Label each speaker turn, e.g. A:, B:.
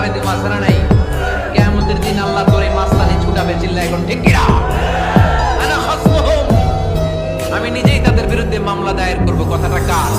A: ধরাই দিব, আছে না নাই? কিয়ামতের দিন আল্লাহ তোর এই মাস্তানি ছুটাবে, চিল্লা এখন ঠিক কিনা? আনা খাসমুহুম, আমি নিজেই তাদের বিরুদ্ধে মামলা দায়ের করব। কথাটা কার?